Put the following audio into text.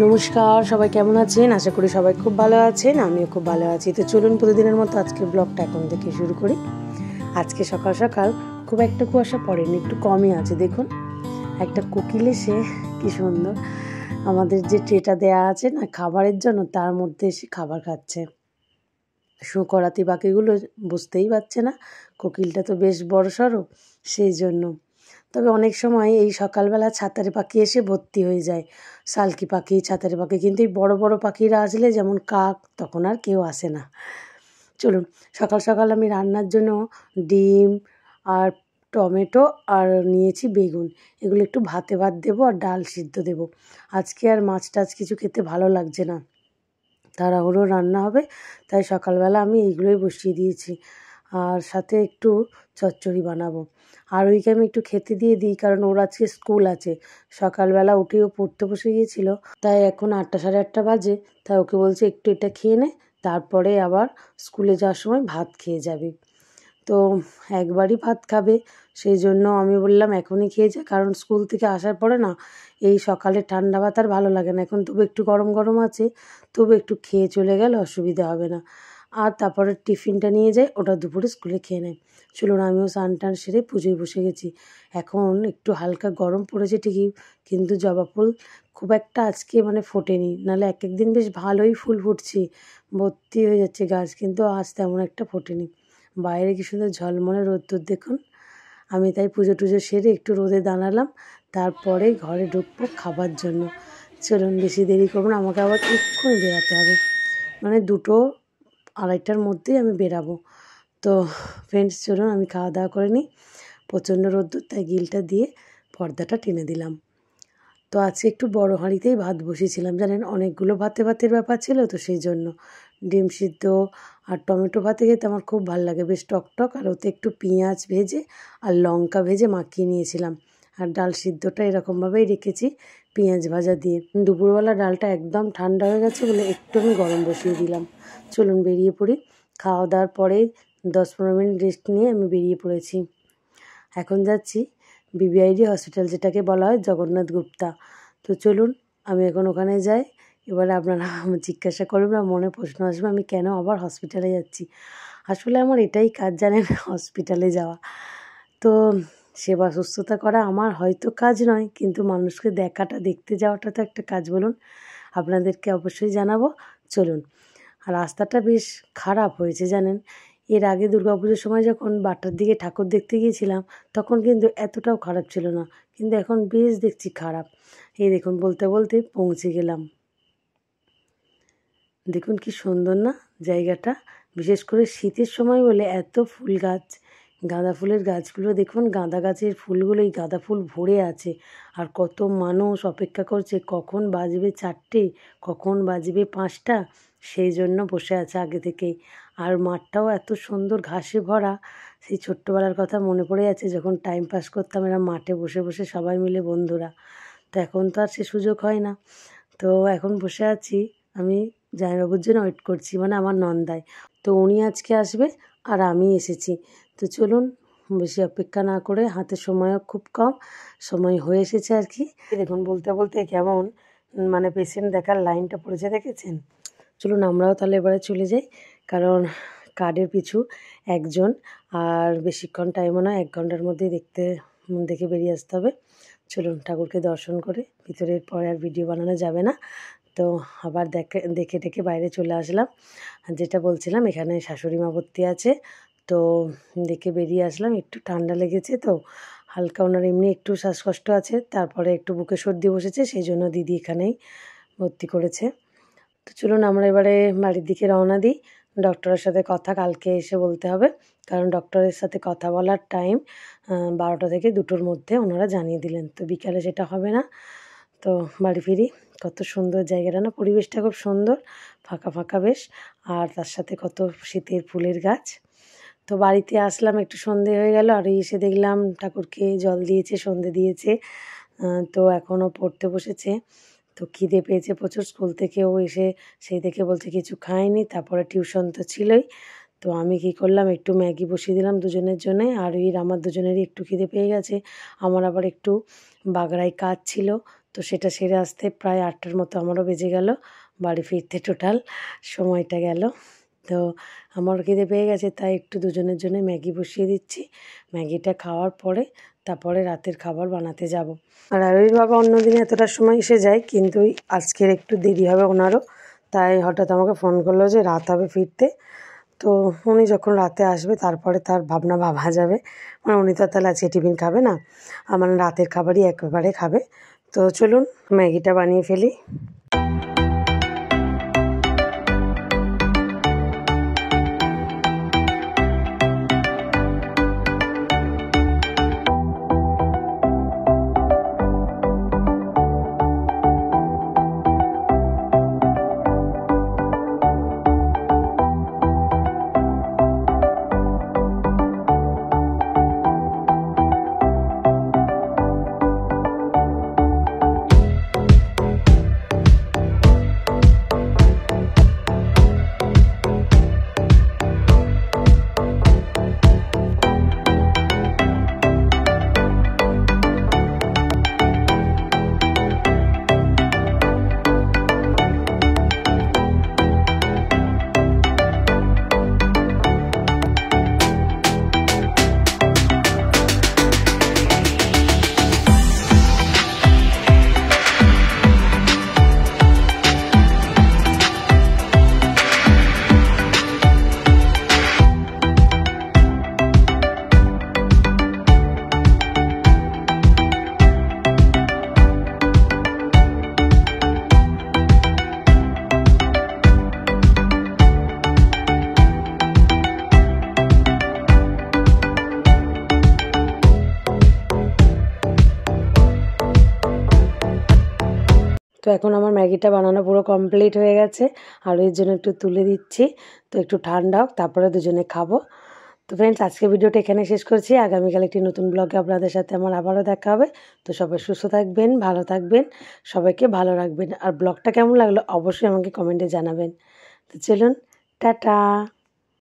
নমস্কার, সবাই কেমন আছেন? আশা করি সবাই খুব ভালো আছেন। আমিও খুব ভালো আছি। তো চলুন প্রতিদিনের মতো আজকের ব্লগটা এখন থেকে শুরু করি। আজকে সকাল সকাল খুব একটা কুয়াশা পড়েনি, একটু কমই আছে। দেখুন একটা কোকিল এসে কি সুন্দর আমাদের যে ট্রেটা দেয়া আছে না খাবারের জন্য, তার মধ্যে এসে খাবার খাচ্ছে। শোকরাতি পাখিগুলো বুঝতেই পারছে না, কোকিলটা তো বেশ বড়সড়, সেই জন্য। তবে অনেক সময় এই সকালবেলা ছাতারে পাখি এসে ভর্তি হয়ে যায়, শালকি পাখি, ছাতারে পাখি। কিন্তু এই বড় বড় পাখিরা আসলে, যেমন কাক, তখন আর কেউ আসে না। চলুন, সকাল সকাল আমি রান্নার জন্য ডিম আর টমেটো আর নিয়েছি বেগুন, এগুলো একটু ভাতে ভাত দেবো আর ডাল সিদ্ধ দেবো। আজকে আর মাছ টাছ কিছু খেতে ভালো লাগছে না, তাড়াহুড়ো রান্না হবে, তাই সকালবেলা আমি এইগুলোই বসিয়ে দিয়েছি। আর সাথে একটু চচ্চড়ি বানাবো। আর ওইকে আমি একটু খেতে দিয়ে দিই, কারণ ওর আজকে স্কুল আছে। সকালবেলা উঠেও পড়তে বসে গিয়েছিল, তাই এখন 8টা সাড়ে 8টা বাজে। তাই ওকে বলছে একটু এটা খেয়ে নে, তারপরে আবার স্কুলে যাওয়ার সময় ভাত খেয়ে যাবে। তো একবারই ভাত খাবে, সেই জন্য আমি বললাম এখনই খেয়ে যা, কারণ স্কুল থেকে আসার পরে না এই সকালে ঠান্ডা ভাত আর ভালো লাগে না। এখন তবু একটু গরম গরম আছে, তবু একটু খেয়ে চলে গেলে অসুবিধা হবে না। আর তারপরে টিফিনটা নিয়ে যায়, ওটা দুপুরে স্কুলে খেয়ে নেয়। চলুন, আমিও স্নান টান সেরে পুজোয় বসে গেছি। এখন একটু হালকা গরম পড়েছে ঠিকই, কিন্তু জবা ফুল খুব একটা আজকে ফোটেনি, নাহলে এক একদিন বেশ ভালোই ফুল ফুটছে, ভর্তি হয়ে যাচ্ছে গাছ, কিন্তু আজ তেমন একটা ফোটেনি। বাইরে কি সুন্দর ঝলমলে রোদ্দুর দেখুন। আমি তাই পুজো টুজো সেরে একটু রোদে দাঁড়ালাম, তারপরে ঘরে ঢুকবো খাবার জন্য। চলুন, বেশি দেরি করবো না, আমাকে আবার এক্ষুনি বেরাতে হবে, 2টো আড়াইটার মধ্যেই আমি বেরাবো। তো ফ্রেন্ডস, চলুন আমি খাওয়া দাওয়া করে নিই। প্রচণ্ড রোদ্দুর, তাই গিলটা দিয়ে পর্দাটা টেনে দিলাম। তো আজকে একটু বড় হাঁড়িতেই ভাত বসিয়েছিলাম, জানেন, অনেকগুলো ভাতের ব্যাপার ছিল, তো সেই জন্য। ডিম সিদ্ধ আর টমেটো ভাতে খেতে আমার খুব ভালো লাগে, বেশ টকটক, আর ওতে একটু পেঁয়াজ ভেজে আর লঙ্কা ভেজে মাখিয়ে নিয়েছিলাম। আর ডাল সিদ্ধটা এরকমভাবেই রেখেছি, পেঁয়াজ ভাজা দিয়ে। দুপুরবেলা ডালটা একদম ঠান্ডা হয়ে গেছে বলে একটু আমি গরম বসিয়ে দিলাম। চলুন বেরিয়ে পড়ি। খাওয়া দাওয়ার পরে 10-15 মিনিট রেস্ট নিয়ে আমি বেরিয়ে পড়েছি। এখন যাচ্ছি বিবিআইডি হসপিটাল, যেটাকে বলা হয় জগন্নাথ গুপ্তা। তো চলুন আমি এখন ওখানে যাই। এবারে আপনারা জিজ্ঞাসা করবেন, মনে প্রশ্ন আসবে আমি কেন আবার হসপিটালে যাচ্ছি। আসলে আমার এটাই কাজ, জানেন, হসপিটালে যাওয়া। তো সেবা সুস্থতা করা আমার হয়তো কাজ নয়, কিন্তু মানুষকে দেখতে যাওয়াটা তো একটা কাজ, বলুন। আপনাদেরকে অবশ্যই জানাবো। চলুন। আর রাস্তাটা বেশ খারাপ হয়েছে, জানেন। এর আগে দুর্গাপুজোর সময় যখন বাটার দিকে ঠাকুর দেখতে গিয়েছিলাম, তখন কিন্তু এতটাও খারাপ ছিল না, কিন্তু এখন বেশ দেখছি খারাপ। এই দেখুন, বলতে বলতে পৌঁছে গেলাম। দেখুন কি সুন্দর না জায়গাটা, বিশেষ করে শীতের সময় বলে এত ফুল গাছ, গাঁদা ফুলের গাছগুলো দেখুন, গাঁদা গাছের ফুলগুলো, এই গাঁদা ফুল ভরে আছে। আর কত মানুষ অপেক্ষা করছে কখন বাজবে 4টে, কখন বাজবে 5টা, সেই জন্য বসে আছে আগে থেকেই। আর মাঠটাও এত সুন্দর ঘাসে ভরা, সেই ছোট্টবেলার কথা মনে পড়ে যাচ্ছে, যখন টাইম পাস করতাম এরা মাঠে বসে বসে সবাই মিলে বন্ধুরা। তো এখন তো আর সে সুযোগ হয় না। তো এখন বসে আছি আমি, জামাইবাবুর জন্য ওয়েট করছি, আমার নন্দায়। তো উনি আজকে আসবে আর আমি এসেছি। তো চলুন, বেশি অপেক্ষা না করে, হাতে সময়ও খুব কম, সময় হয়ে এসেছে আর কি। দেখুন বলতে বলতে কেমন পেশেন্ট দেখার লাইনটা পড়েছে, দেখেছেন। চলুন আমরাও তাহলে এবারে চলে যাই, কারণ কার্ডের পিছু একজন, আর বেশিক্ষণ টাইমও না, 1 ঘন্টার মধ্যেই দেখে বেরিয়ে আসতে হবে। চলুন ঠাকুরকে দর্শন করে ভিতরের পরে আর ভিডিও বানানো যাবে না। তো আবার দেখে বাইরে চলে আসলাম। যেটা বলছিলাম, এখানে শাশুড়ি মা ভর্তি আছে, তো দেখে বেরিয়ে আসলাম। একটু ঠান্ডা লেগেছে, তো হালকা, ওনার এমনি একটু শ্বাসকষ্ট আছে, তারপরে একটু বুকে সর্দি বসেছে, সেই জন্য দিদি এখানেই ভর্তি করেছে। তো চলুন আমরা এবারে বাড়ির দিকে রওনা দিই। ডক্টরের সাথে কথা কালকে এসে বলতে হবে, কারণ ডক্টরের সাথে কথা বলার টাইম 12টা থেকে 2টোর মধ্যে ওনারা জানিয়ে দিলেন, তো বিকালে সেটা হবে না। তো বাড়ি ফিরি। কত সুন্দর জায়গাটা না, পরিবেশটা খুব সুন্দর, ফাঁকা ফাঁকা বেশ, আর তার সাথে কত শীতের ফুলের গাছ। তো বাড়িতে আসলাম, একটু সন্ধে হয়ে গেল, আর এসে দেখলাম ঠাকুরকে জল দিয়েছে, সন্ধে দিয়েছে। তো এখনও পড়তে বসেছে। তো খিদে পেয়েছে প্রচুর, স্কুল থেকেও এসে সেই দেখে বলছে কিছু খায়নি, তারপরে টিউশন তো ছিলই। তো আমি কী করলাম, একটু ম্যাগি বসিয়ে দিলাম দুজনের জন্যে, আর আমার দুজনেরই একটু খিদে পেয়ে গেছে। আমার আবার একটু বাগড়ায় কাজ ছিল, তো সেটা সেরে আসতে প্রায় 8টার মতো আমারও বেজে গেল, বাড়ি ফিরতে টোটাল সময়টা গেল। তো আমার খিদে পেয়ে গেছে, তাই একটু দুজনের জন্য ম্যাগি বসিয়ে দিচ্ছি। ম্যাগিটা খাওয়ার পরে তারপরে রাতের খাবার বানাতে যাব। আর আরোহীর বাবা অন্যদিন এতটার সময় এসে যায়, কিন্তু আজকের একটু দেরি হবে ওনারও, তাই হঠাৎ আমাকে ফোন করলো যে রাত হবে ফিরতে। তো উনি যখন রাতে আসবে তারপরে তার ভাবনা ভাবা যাবে, মানে উনি তো তাহলে আজকে টিফিন খাবে না, আমার রাতের খাবারই একেবারে খাবে। তো চলুন ম্যাগিটা বানিয়ে ফেলি। তো এখন আমার ম্যাগিটা বানানো পুরো কমপ্লিট হয়ে গেছে, আর এর জন্য একটু তুলে দিচ্ছি। তো একটু ঠান্ডা হোক, তারপরে দুজনে খাবো। তো ফ্রেন্ডস, আজকে ভিডিওটা এখানে শেষ করছি। আগামীকাল একটি নতুন ব্লগে আপনাদের সাথে আমার আবারও দেখা হবে। তো সবাই সুস্থ থাকবেন, ভালো থাকবেন, সবাইকে ভালো রাখবেন। আর ব্লগটা কেমন লাগলো অবশ্যই আমাকে কমেন্টে জানাবেন। তো চলুন, টাটা।